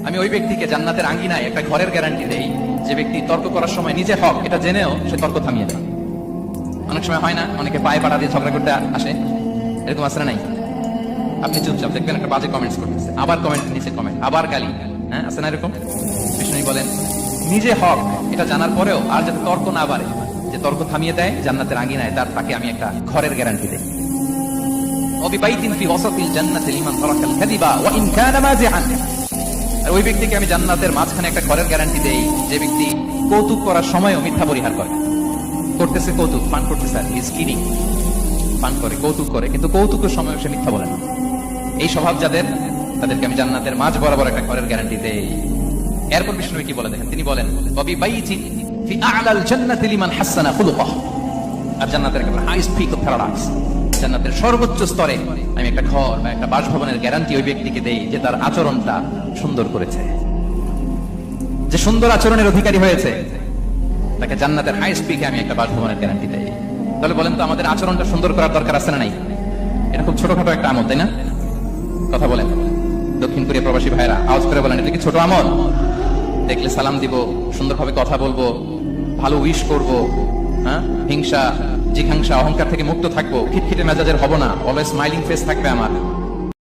আমি ওই ব্যক্তিকে জান্নাতের আঙ্গিনায় একটা ঘরের গ্যারান্টি দেই যে ব্যক্তি তর্ক করার সময় নিজে হক এটা জেনেও সে তর্ক থামিয়ে দেয়। অনেক সময় হয় না, অনেকে পায়ে পাড়া দিয়ে ঝগড়া করতে আসে, এরকম আসলে নাই? আপনি চুপচাপ দেখবেন একটা বাজে কমেন্টস করতেছে, আবার কমেন্টের নিচে কমেন্ট, আবার গালি, হ্যাঁ আছে না এরকম? বিষ্ণু বলেন নিজে হক এটা জানার পরেও আর যাতে তর্ক না বাড়ে, যে তর্ক থামিয়ে দেয় জান্নাতের আঙ্গিনায়, তাকে আমি একটা ঘরের গ্যারান্টি দেই। ওবিবাইতিন ফি ওয়াসাতিল জান্নাতি লিমান তারাকাল কাযিবা ওয়া ইন কানা মাযিহান। আর ওই ব্যক্তিকে আমি জান্নাতের মাঝখানে একটা ঘরের গ্যারান্টি দেই যে ব্যক্তি কৌতুক করার সময়ও মিথ্যা পরিহার করে। করতেছে কৌতুক, ফান করতেছে, আর ইজ কিডিং, ফান করে, কৌতুক করে, কিন্তু কৌতুকের সময় সে মিথ্যা বলে না। এই স্বভাব যাদের, তাদেরকে আমি জান্নাতের মাঝ বরাবর একটা ঘরের গ্যারান্টি দেই। এরপর বিষ্ণু কি বলে দেখেন, তিনি বলেন ওবিবাইতিন ফি আ'লাল জান্নাতি লিমান হাসানা খুলুকাহু। আর জান্নাতের একেবারে হাইস্ট পিক অফ প্যারাডাইস, জান্নাতের সর্বোচ্চ স্তরে আমি একটা ঘর বা একটা বাসভবনের গ্যারান্টি ওই ব্যক্তিকে দেই যে তার আচরণটা সুন্দর করেছে, যে সুন্দর আচরণের অধিকারী হয়েছে, তাকে জান্নাতের হাইস্ট পিকে আমি একটা বাসভবনের গ্যারান্টি দেই। তাহলে বলেন তো আমাদের আচরণটা সুন্দর করার দরকার আছে না নাই? এটা খুব ছোটখাটো একটা আমল, তাই না? কথা বলেন দক্ষিণ কোরিয়া প্রবাসী ভাইরা, আওয়াজ করে বলেন এটা কি ছোট আমল? দেখলে সালাম দিব, সুন্দরভাবে কথা বলবো, ভালো উইশ করব, হ্যাঁ, হিংসা জিঘাংসা অহংকার থেকে মুক্ত থাকবো, খিটখিটে মেজাজের হব না, অলওয়েজ স্মাইলিং ফেস থাকবে আমার।